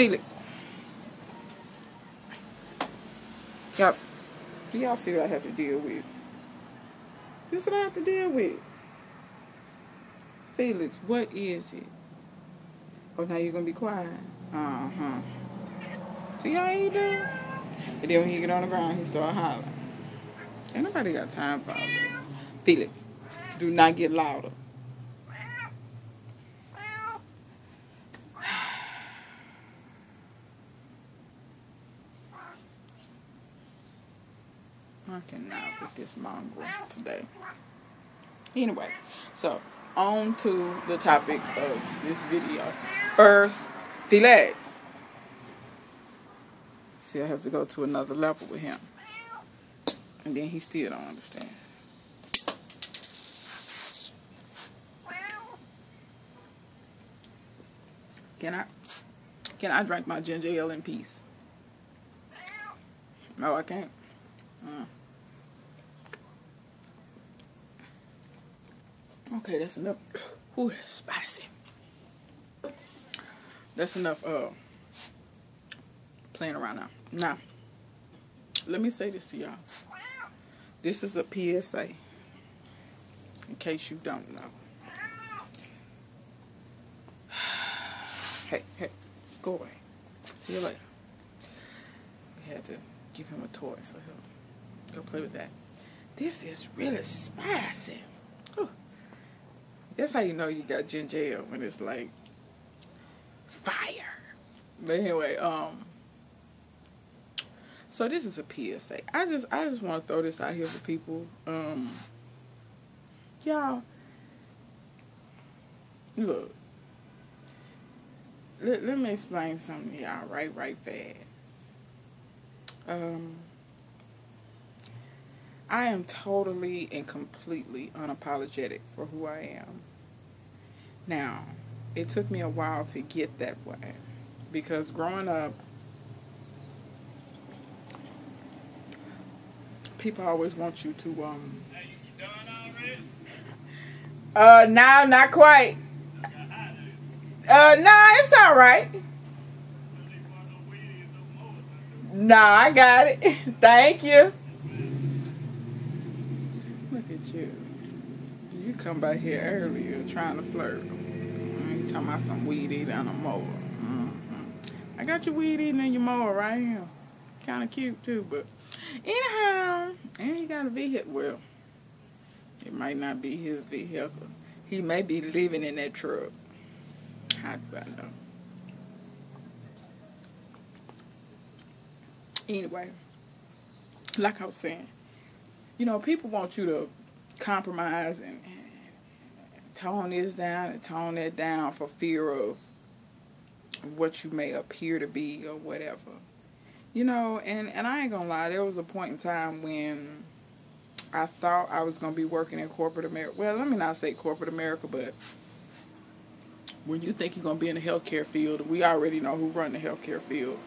Felix. Yep. Do y'all see what I have to deal with? This is what I have to deal with. Felix, what is it? Oh, now you're going to be quiet. Uh-huh. See how he do? And then when he get on the ground, he start hollering. Ain't nobody got time for all that. Felix, do not get louder. I cannot with this mongrel today. Anyway, so on to the topic of this video. First, Felix. See, I have to go to another level with him. And then he still don't understand. Can I drink my ginger ale in peace? No, I can't. Okay, that's enough. Ooh, that's spicy. That's enough playing around now. Now, let me say this to y'all. This is a PSA. In case you don't know. Hey, go away. See you later. We had to give him a toy, so he'll go play with that. This is really spicy. Ooh. That's how you know you got ginger ale, when it's like fire. But anyway, so this is a PSA. I just want to throw this out here for people. Y'all, look. Let me explain something to y'all right fast. I am totally and completely unapologetic for who I am. Now, it took me a while to get that way, because growing up, people always want you to Hey, you done already? no, not quite. Nah, it's all right. Nah, I got it. Thank you. Look at you. You come by here earlier trying to flirt. You talking about some weed eating on a mower. I got your weed eating and your mower right here. Kind of cute too, but anyhow, and he got a vehicle. Well, it might not be his vehicle. He may be living in that truck. How do I know? Anyway, like I was saying, you know, people want you to compromise and tone this down and tone that down for fear of what you may appear to be or whatever. You know, and I ain't gonna lie, there was a point in time when I thought I was gonna be working in corporate America. Well, let me not say corporate America, but when you think you're going to be in the healthcare field, we already know who run the healthcare field.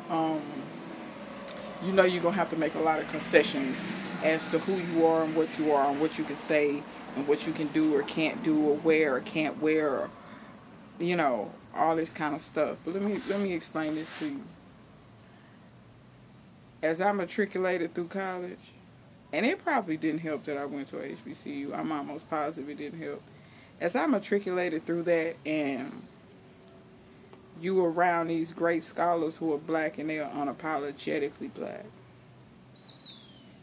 You know you're going to have to make a lot of concessions as to who you are and what you can say and what you can do or can't do or wear or can't wear, or, you know, all this kind of stuff. But let me explain this to you. As I matriculated through college, and it probably didn't help that I went to HBCU. I'm almost positive it didn't help. As I matriculated through that, and you were around these great scholars who are black and they are unapologetically black.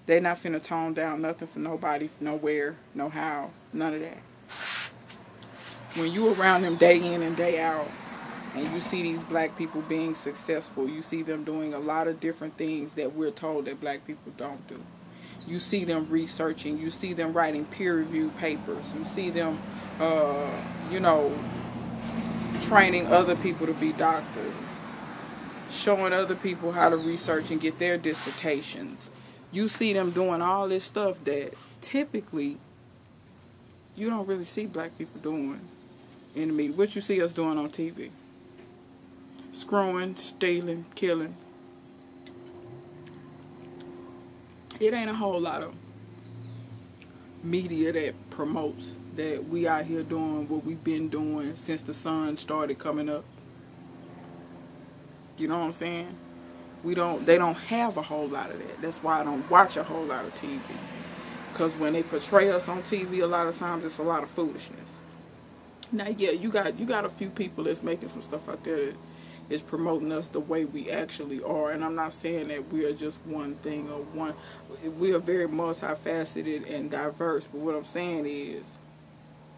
They're not finna tone down nothing for nobody, nowhere, no how, none of that. When you around them day in and day out, and you see these black people being successful, you see them doing a lot of different things that we're told that black people don't do. You see them researching, you see them writing peer-reviewed papers, you see them you know, training other people to be doctors, showing other people how to research and get their dissertations. You see them doing all this stuff that typically you don't really see black people doing in the media. What you see us doing on TV. Screwing, stealing, killing. It ain't a whole lot of media that promotes that we out here doing what we've been doing since the sun started coming up. You know what I'm saying? They don't have a whole lot of that. That's why I don't watch a whole lot of TV. Because when they portray us on TV, a lot of times it's a lot of foolishness. Now, yeah, you got a few people that's making some stuff out there that is promoting us the way we actually are. And I'm not saying that we are just one thing or one. We are very multifaceted and diverse. But what I'm saying is,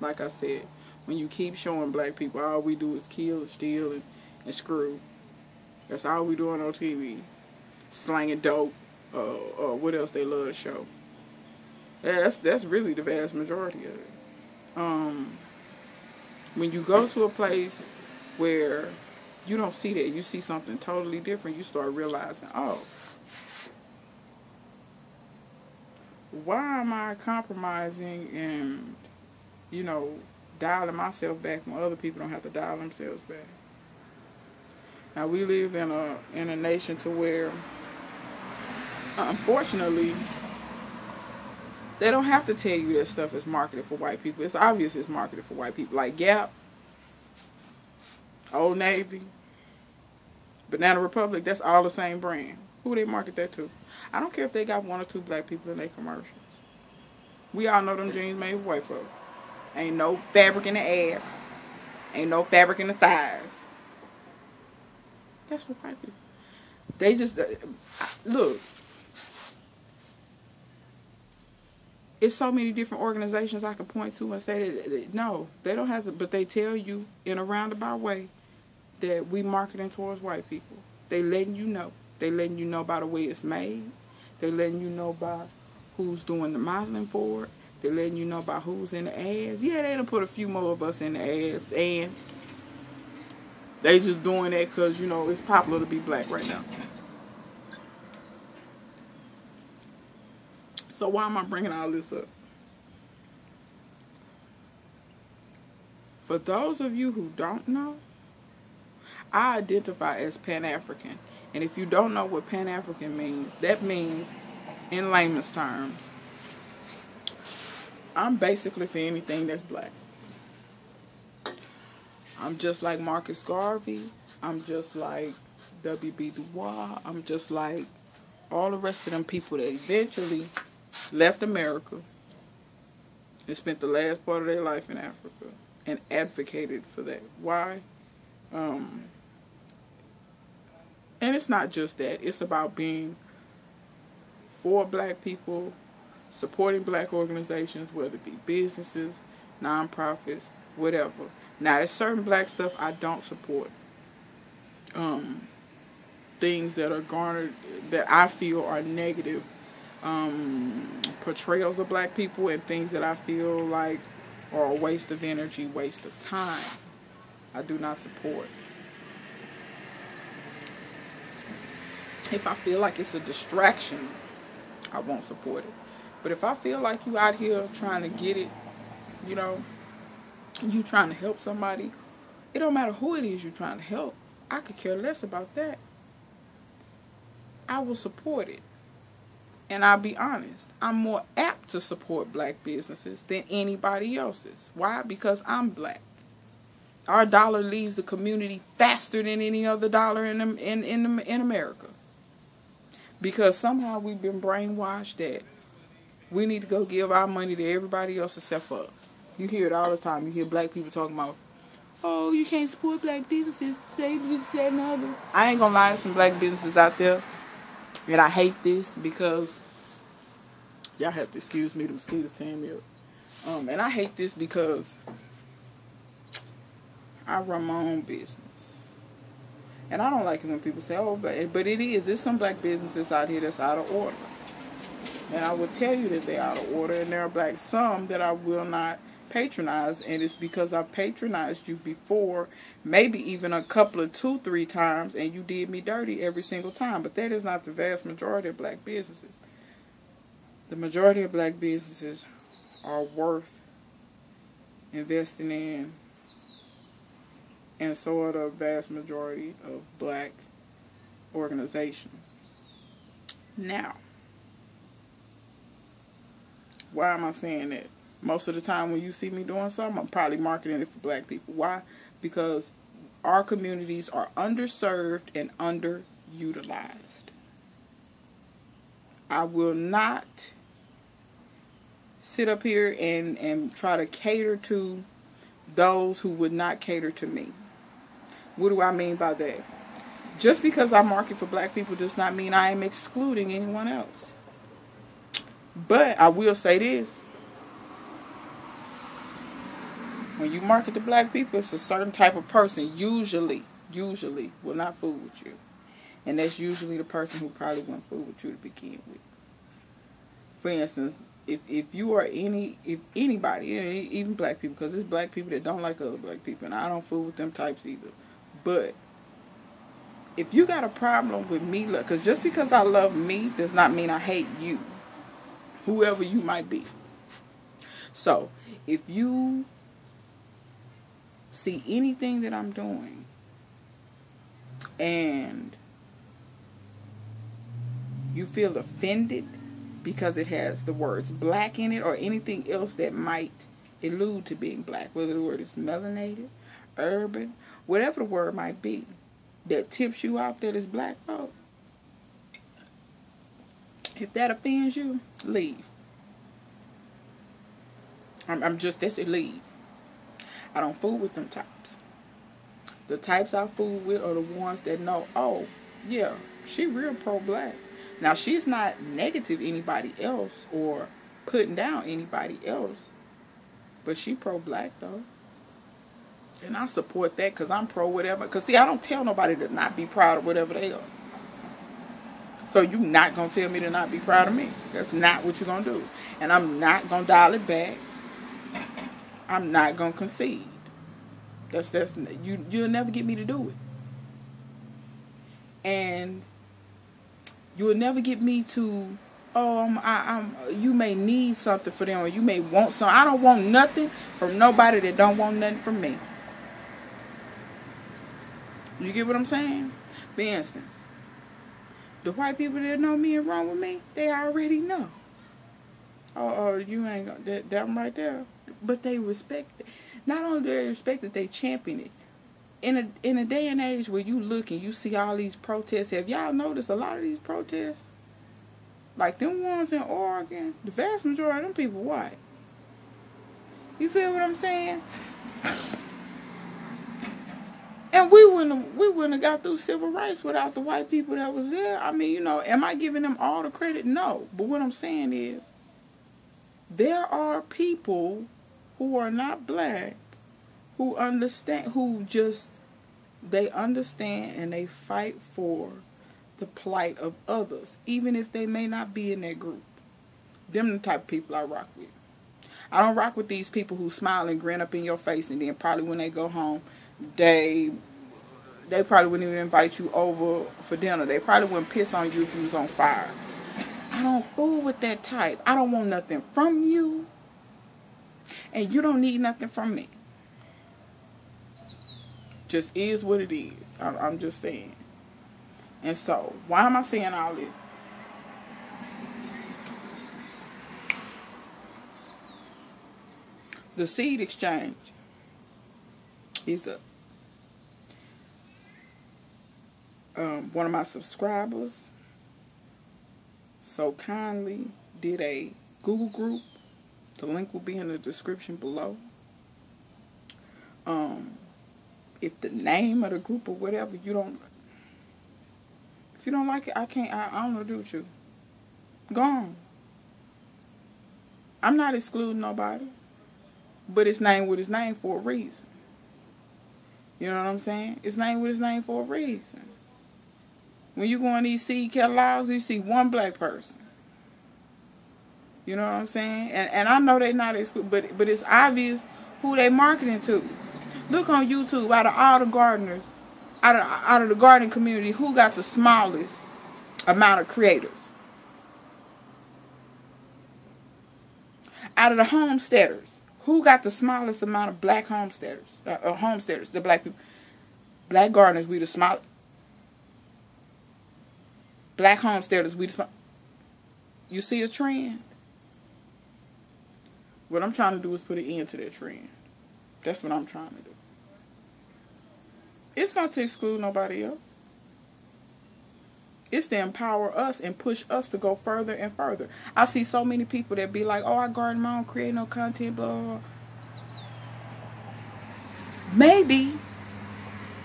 like I said, when you keep showing black people all we do is kill, steal, and screw. That's all we doing on TV. Slanging dope. What else they love to show. Yeah, that's really the vast majority of it. When you go to a place where you don't see that, you see something totally different, you start realizing, oh, why am I compromising and, dialing myself back when other people don't have to dial themselves back? Now, we live in a nation to where, unfortunately, they don't have to tell you that stuff is marketed for white people. It's obvious it's marketed for white people. Like Gap, Old Navy, Banana Republic, that's all the same brand. Who they market that to? I don't care if they got one or two black people in their commercials. We all know them jeans made for white folks. Ain't no fabric in the ass. Ain't no fabric in the thighs. That's for white people. They just, look. It's so many different organizations I can point to and say that, no, they don't have to, but they tell you in a roundabout way that we marketing towards white people. They letting you know. They letting you know by the way it's made. They letting you know by who's doing the modeling for it. They letting you know by who's in the ads. Yeah, they done put a few more of us in the ads, and they just doing that because, it's popular to be black right now. So why am I bringing all this up? For those of you who don't know, I identify as Pan-African. And if you don't know what Pan-African means, that means, in layman's terms, I'm basically for anything that's black. I'm just like Marcus Garvey. I'm just like W.B. Du Bois. I'm just like all the rest of them people that eventually left America and spent the last part of their life in Africa and advocated for that. Why? And it's not just that. It's about being for black people, supporting black organizations, whether it be businesses, nonprofits, whatever. Now, there's certain black stuff I don't support. Things that are garnered, that I feel are negative portrayals of black people, and things that I feel like are a waste of energy, waste of time, I do not support. If I feel like it's a distraction, I won't support it. But if I feel like you out here trying to get it, you trying to help somebody, it don't matter who it is you're trying to help. I could care less about that. I will support it. And I'll be honest, I'm more apt to support black businesses than anybody else's. Why? Because I'm black. Our dollar leaves the community faster than any other dollar in America. Because somehow we've been brainwashed that we need to go give our money to everybody else except for us. You hear it all the time. You hear black people talking about, oh, you can't support black businesses. Say this, that, and other. I ain't gonna lie, there's some black businesses out there. And I hate this because, y'all have to excuse me, the mosquitoes tearing me up. And I hate this because I run my own business. And I don't like it when people say, oh, but it is. There's some black businesses out here that's out of order. And I will tell you that they're out of order. And there are some that I will not patronize. And it's because I patronized you before, maybe even a couple of 2-3 times, and you did me dirty every single time. But that is not the vast majority of black businesses. The majority of black businesses are worth investing in. And so are the vast majority of black organizations. Now, why am I saying that? Most of the time when you see me doing something, I'm probably marketing it for black people. Why? Because our communities are underserved and underutilized. I will not sit up here and try to cater to those who would not cater to me. What do I mean by that? Just because I market for black people does not mean I am excluding anyone else. But I will say this. When you market to black people, it's a certain type of person usually will not fool with you. And that's usually the person who probably won't fool with you to begin with. For instance, if you are anybody, even black people, because it's black people that don't like other black people, and I don't fool with them types either. But if you got a problem with me, because just because I love me does not mean I hate you, whoever you might be. So if you see anything that I'm doing and you feel offended because it has the words black in it or anything else that might allude to being black, whether the word is melanated, urban, whatever the word might be, that tips you off that is black folk, if that offends you, leave. That's it, leave. I don't fool with them types. The types I fool with are the ones that know, oh, yeah, she real pro-black. Now, she's not negative anybody else or putting down anybody else, but she pro-black, though. And I support that because I'm pro-whatever. Because, see, I don't tell nobody to not be proud of whatever they are. So you not going to tell me to not be proud of me. That's not what you're going to do. And I'm not going to dial it back. I'm not going to concede. You'll never get me to do it. And you'll never get me to, you may need something for them or you may want something. I don't want nothing from nobody that don't want nothing from me. You get what I'm saying? For instance, the white people that know me and wrong with me, they already know. Oh, you ain't gonna, that right there. But they respect it. Not only do they respect it, they champion it. In a day and age where you look and you see all these protests, have y'all noticed a lot of these protests? Like them ones in Oregon, the vast majority of them people white. You feel what I'm saying? And we wouldn't have got through civil rights without the white people that was there. I mean, am I giving them all the credit? No. But what I'm saying is, there are people who are not black who understand, they understand and they fight for the plight of others, even if they may not be in that group. Them the type of people I rock with. I don't rock with these people who smile and grin up in your face, and then probably when they go home, they probably wouldn't even invite you over for dinner. They probably wouldn't piss on you if you was on fire. I don't fool with that type. I don't want nothing from you, and you don't need nothing from me. Just is what it is. I'm just saying. And so, why am I saying all this? The seed exchange is one of my subscribers so kindly did a Google group. The link will be in the description below. If the name of the group or whatever, if you don't like it, I don't know what to do with you. Go on. I'm not excluding nobody. But it's named with its name for a reason. You know what I'm saying? It's named with its name for a reason. When you go on these seed catalogs, you see one black person. You know what I'm saying? And I know they're not excluded, but it's obvious who they marketing to. Look on YouTube, out of all the gardeners, out of the gardening community, who got the smallest amount of creators? Out of the homesteaders, who got the smallest amount of black homesteaders? Homesteaders, the black people. Black gardeners, we the smallest. Black homesteaders, we the smallest. You see a trend? What I'm trying to do is put an end to that trend. That's what I'm trying to do. It's not to exclude nobody else. It's to empower us and push us to go further and further. I see so many people that be like, oh, I garden my own, create no content, blah, blah, blah. Maybe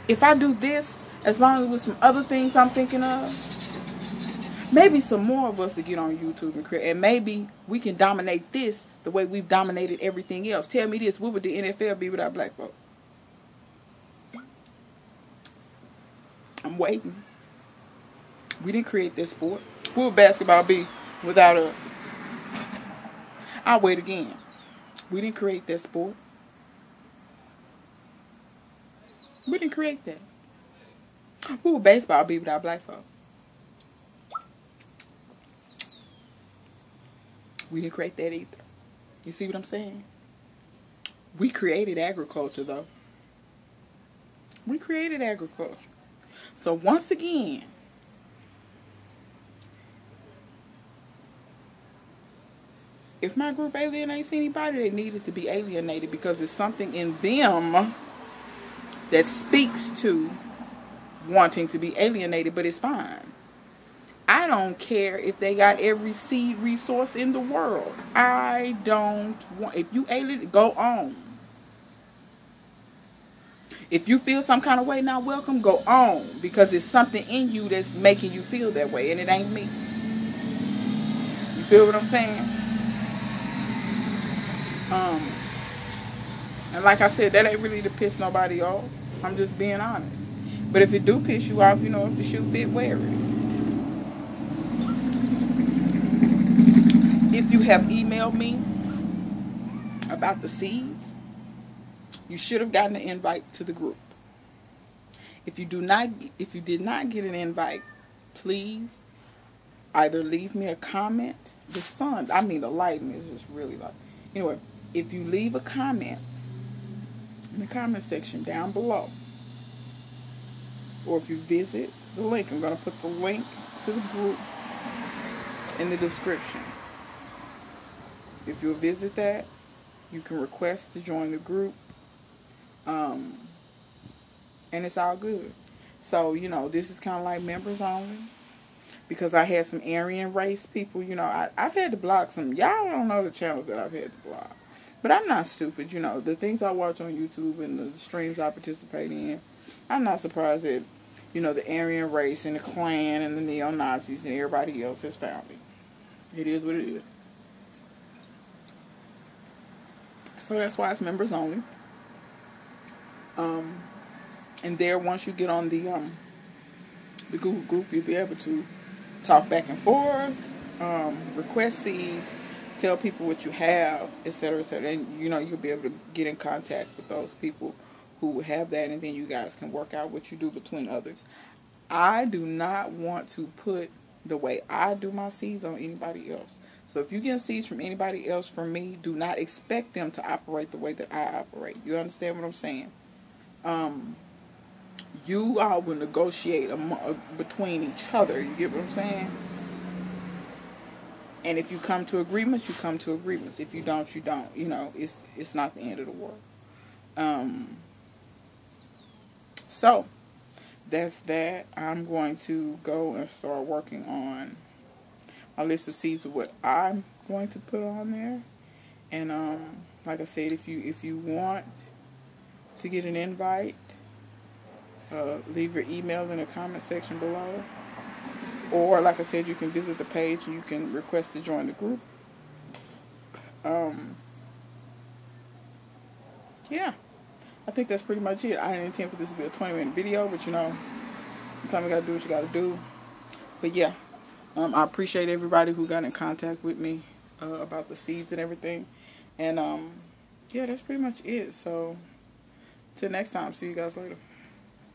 if I do this, as long as with some other things I'm thinking of, maybe some more of us to get on YouTube and create. And maybe we can dominate this the way we've dominated everything else. Tell me this, what would the NFL be without black folk? I'm waiting. We didn't create this sport. What would basketball be without us? I'll wait again. We didn't create that sport. We didn't create that. What would baseball be without black folk? We didn't create that either. You see what I'm saying? We created agriculture, though. We created agriculture. So once again, if my group alienates anybody, they needed to be alienated because there's something in them that speaks to wanting to be alienated, but it's fine. I don't care if they got every seed resource in the world. I don't want, if you alienate, go on. If you feel some kind of way not welcome, go on. Because it's something in you that's making you feel that way, and it ain't me. You feel what I'm saying? And like I said, that ain't really to piss nobody off. I'm just being honest. But if it do piss you off, you know, if the shoe fit, wear it. If you have emailed me about the seeds, you should have gotten an invite to the group. If you did not get an invite, please either leave me a comment. The sun, I mean the lighting is just really light. Anyway, if you leave a comment in the comment section down below, or if you visit the link, I'm going to put the link to the group in the description. If you'll visit that, you can request to join the group. And it's all good. So, you know, this is kind of like members only. Because I had some Aryan race people, you know, I've had to block some. Y'all don't know the channels that I've had to block. But I'm not stupid, you know. The things I watch on YouTube and the streams I participate in, I'm not surprised that, you know, the Aryan race and the Klan and the neo-Nazis and everybody else has found me. It is what it is. So that's why it's members only. And there, once you get on the Google group, you'll be able to talk back and forth, request seeds, tell people what you have, etc., etc. And, you know, you'll be able to get in contact with those people who have that, and then you guys can work out what you do between others. I do not want to put the way I do my seeds on anybody else. So if you get seeds from anybody else from me, do not expect them to operate the way that I operate. You understand what I'm saying? You all will negotiate between each other. You get what I'm saying? And if you come to agreements, you come to agreements. If you don't, you don't. You know, it's not the end of the world. So that's that. I'm going to go and start working on a list of seeds of what I'm going to put on there. And like I said, if you want to get an invite, leave your email in the comment section below. Or, like I said, you can visit the page and you can request to join the group. Yeah. I think that's pretty much it. I didn't intend for this to be a 20-minute video, but, you know, sometimes you gotta do what you gotta do. But, yeah. I appreciate everybody who got in contact with me about the seeds and everything. And, yeah, that's pretty much it. So, till next time. See you guys later.